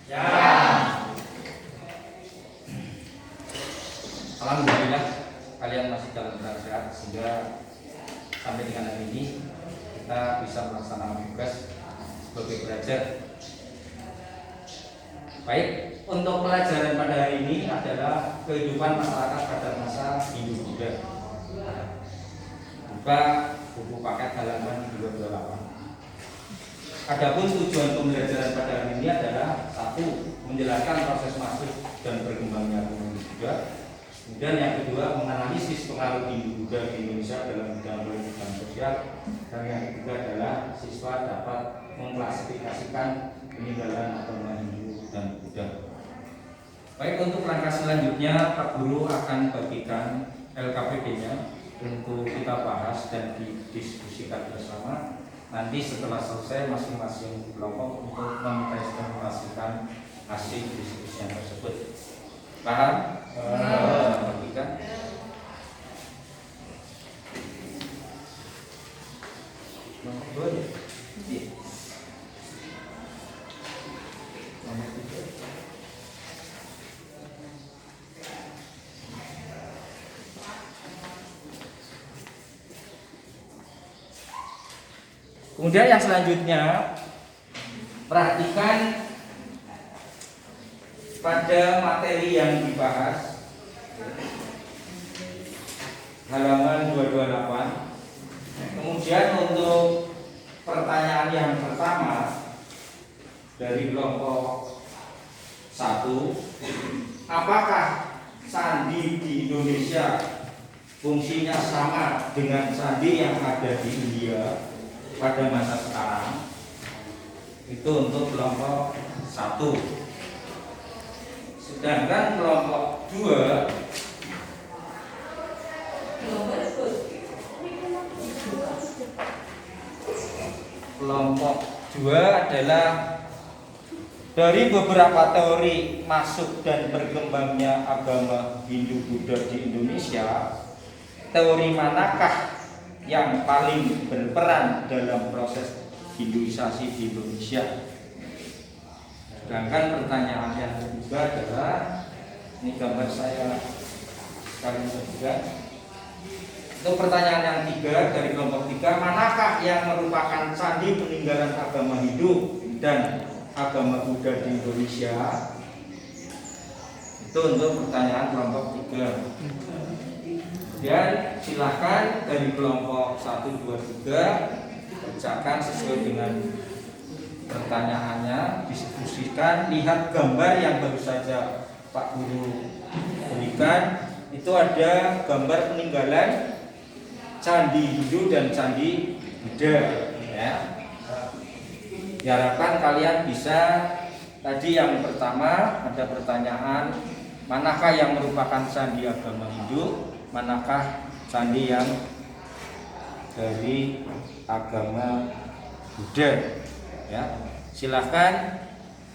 Ya. Alhamdulillah kalian masih dalam keadaan sehat sehingga sampai dengan hari ini kita bisa melaksanakan tugas sebagai belajar. Baik, untuk pelajaran pada hari ini adalah kehidupan masyarakat pada masa Hindu-Buddha. Buka buku paket halaman 228. Adapun tujuan pembelajaran pada hari ini adalah satu, menjelaskan proses masuk dan berkembangnya agama Buddha. Kemudian yang kedua, menganalisis pengaruh Hindu-Buddha di Indonesia dalam bidang politik dan sosial. Dan yang ketiga adalah siswa dapat mengklasifikasikan peninggalan agama Hindu dan Buddha. Baik, untuk langkah selanjutnya Pak Guru akan bagikan LKPD-nya untuk kita bahas dan didiskusikan bersama. Nanti setelah selesai masing-masing kelompok untuk mempresentasikan hasil diskusi yang tersebut. Paham? Bagikan. Kemudian yang selanjutnya, perhatikan pada materi yang dibahas halaman 228. Kemudian untuk pertanyaan yang pertama dari kelompok 1, apakah candi di Indonesia fungsinya sama dengan candi yang ada di India pada masa sekarang? Itu untuk kelompok 1. Sedangkan kelompok 2 adalah dari beberapa teori masuk dan berkembangnya agama Hindu-Buddha di Indonesia, teori manakah yang paling berperan dalam proses Hinduisasi di Indonesia? Sedangkan pertanyaan yang ketiga adalah, ini gambar saya sekalian juga. Untuk pertanyaan yang 3 dari kelompok 3, manakah yang merupakan candi peninggalan agama Hindu dan agama Buddha di Indonesia? Itu untuk pertanyaan kelompok 3. Dan silakan dari kelompok 1, 2, 3 kerjakan sesuai dengan pertanyaannya, diskusikan, lihat gambar yang baru saja Pak Guru berikan. Itu ada gambar peninggalan candi Hindu dan candi Buddha, ya. Diharapkan kalian bisa, tadi yang pertama ada pertanyaan, manakah yang merupakan candi agama Hindu, manakah candi yang dari agama Buddha, ya. Silahkan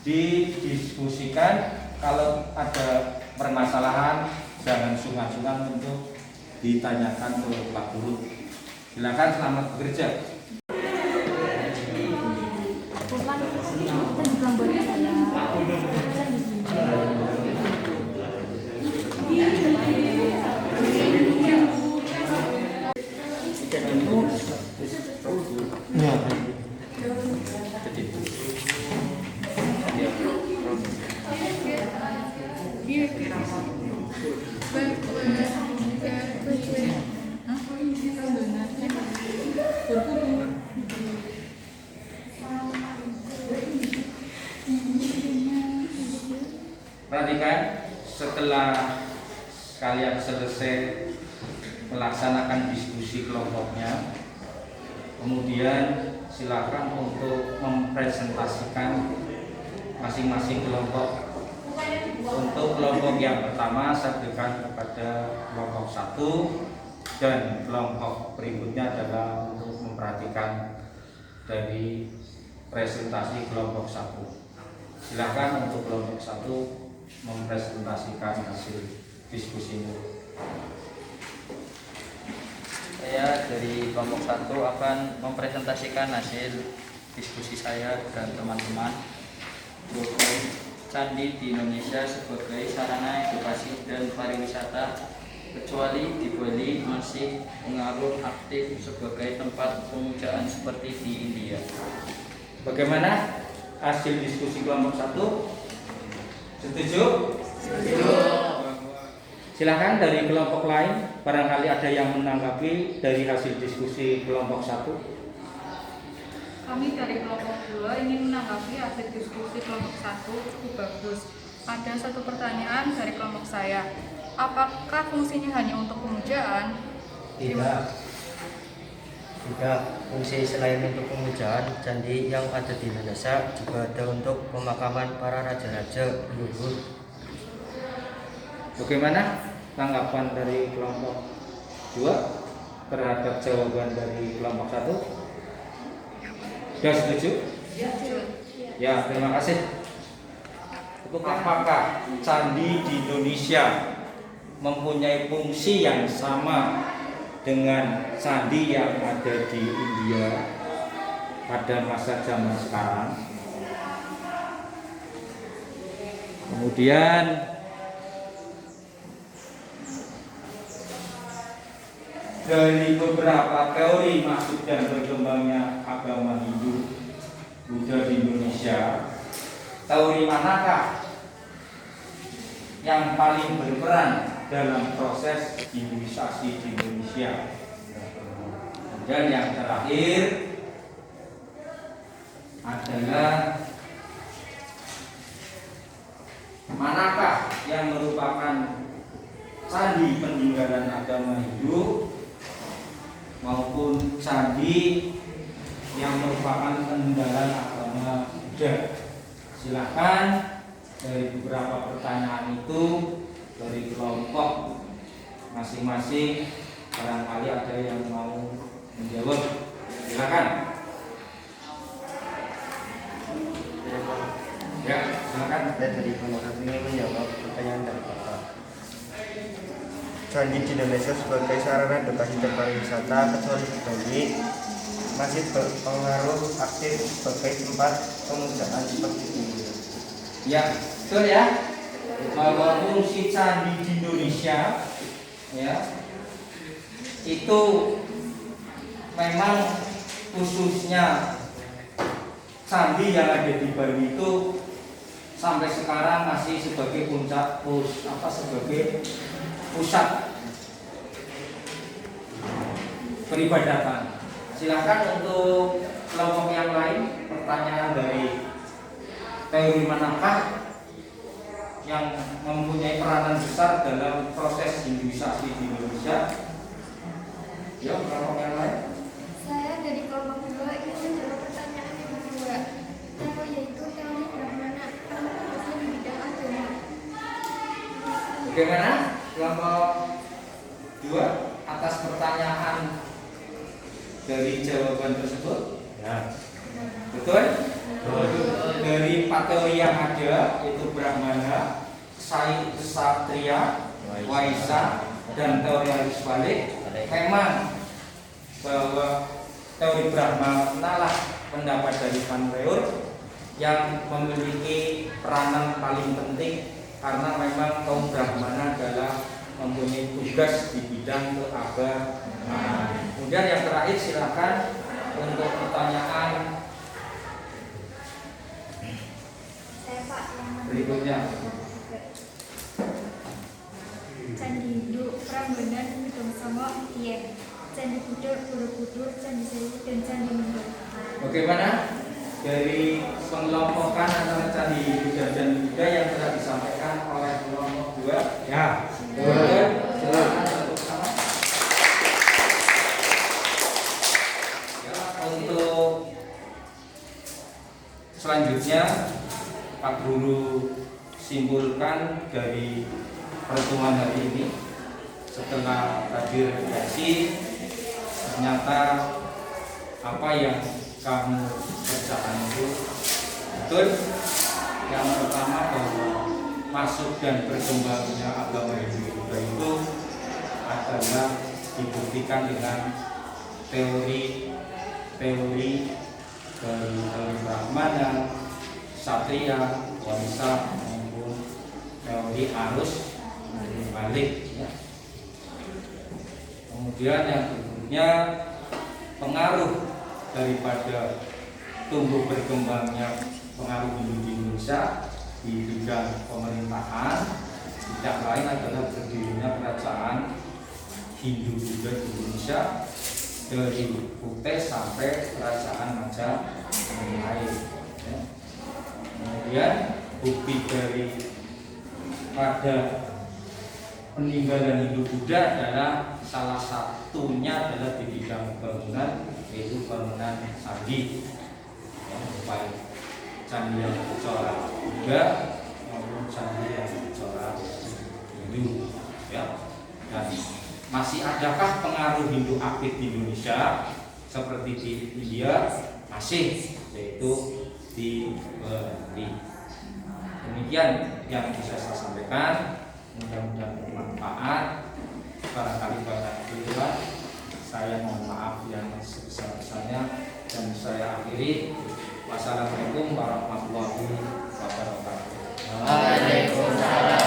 didiskusikan. Kalau ada permasalahan jangan sungkan-sungkan untuk ditanyakan ke Pak Guru. Silakan, selamat bekerja. Perhatikan, setelah kalian selesai melaksanakan diskusi kelompoknya, kemudian silakan untuk mempresentasikan masing-masing kelompok. Untuk kelompok yang pertama saya berikan kepada kelompok 1, dan kelompok berikutnya adalah untuk memperhatikan dari presentasi kelompok 1. Silakan untuk kelompok 1 mempresentasikan hasil diskusinya. Saya dari kelompok 1 akan mempresentasikan hasil diskusi saya dan teman-teman. candi di Indonesia sebagai sarana edukasi dan pariwisata, kecuali di Bali masih mengaruh aktif sebagai tempat pemujaan seperti di India. Bagaimana hasil diskusi kelompok 1? Setuju? Setuju. Silakan dari kelompok lain, barangkali ada yang menanggapi dari hasil diskusi kelompok 1. Kami dari kelompok 2 ingin menanggapi hasil diskusi kelompok 1 cukup bagus. Ada satu pertanyaan dari kelompok saya. Apakah fungsinya hanya untuk pemujaan? Tidak. Tidak. Fungsi selain untuk pemujaan, candi yang ada di Indonesia juga ada untuk pemakaman para raja-raja leluhur. Bagaimana tanggapan dari kelompok 2 terhadap jawaban dari kelompok 1? Sudah setuju? Ya, terima kasih. Apakah candi di Indonesia mempunyai fungsi yang sama dengan candi yang ada di India pada masa zaman sekarang? Kemudian dari beberapa teori masuk dan berkembangnya agama Hindu Buddha di Indonesia, teori manakah yang paling berperan dalam proses Hinduisasi di Indonesia? Dan yang terakhir adalah manakah yang merupakan candi peninggalan agama Hindu maupun candi yang merupakan peninggalan agama Buddha? Silakan dari beberapa pertanyaan itu dari kelompok masing-masing, barangkali ada yang mau menjawab. Silakan. Ya, silakan. Dan dari kelompok satu ini menjawab pertanyaan dari Bapak. Candi di Indonesia sebagai sarana edukasi dan pariwisata, kecuali di Bali masih berpengaruh aktif sebagai tempat pemujaan seperti ini. Ya, betul ya. Bahwa fungsi candi di Indonesia ya itu memang khususnya candi yang ada di Bali itu sampai sekarang masih sebagai sebagai pusat peribadatan. Silakan untuk kelompok yang lain, pertanyaan dari teori manakah yang mempunyai peranan besar dalam proses Hinduisasi di Indonesia? Ya, kelompok yang lain. Saya dari kelompok 2 ingin menjawab pertanyaan yang kedua, yaitu teori Brahmana, khususnya di bidang agama. Bagaimana kelompok 2 atas pertanyaan dari jawaban tersebut? Ya. Betul? Dari 4 teori yang ada, yaitu Brahmana, Ksatria, Waisa, dan teori arus balik, memang bahwa teori Brahmana lah pendapat dari Van Leur yang memiliki peranan paling penting, karena memang kaum Brahmana adalah mempunyai tugas di bidang keagamaan. Kemudian yang terakhir, silakan untuk pertanyaan berikutnya. Candi Hindu, Prambanan, Widongsama, Tien, Candi Buddha, Borobudur, Candi Sewu, dan Candi Mendut. Bagaimana dari pengelompokan antara candi Hindu dan candi Buddha yang telah disampaikan oleh kelompok 2? Ya, silakan untuk sama. Ya, untuk selanjutnya Pak Guru simpulkan dari pertemuan hari ini. Setelah tadi refleksi, ternyata apa yang kamu kerjakan itu betul. Yang pertama, bahwa masuk dan berkembangnya agama Hindu itu adalah dibuktikan dengan teori dari Brahmana, Ksatria, warisan maupun teori arus balik ya. Kemudian yang berikutnya pengaruh daripada tumbuh berkembangnya pengaruh Hindu di Indonesia di bidang pemerintahan tidak lain adalah berdirinya kerajaan Hindu Buddha di Indonesia dari Putih sampai kerajaan Majapahit ya. Kemudian bukti dari pada peninggalan Hindu Buddha adalah salah satunya adalah di bidang bangunan, yaitu bangunan candi ya, baik candi yang bercorak Buddha maupun candi yang bercorak Hindu ya. Dan masih adakah pengaruh Hindu aktif di Indonesia seperti di India? Masih, yaitu di Bali. Demikian yang bisa saya sampaikan, mudah-mudahan bermanfaat. Barangkali banyak keliruan, saya mohon maaf yang sebesar-besarnya dan saya akhiri. Wassalamualaikum warahmatullahi wabarakatuh. Waalaikumsalam.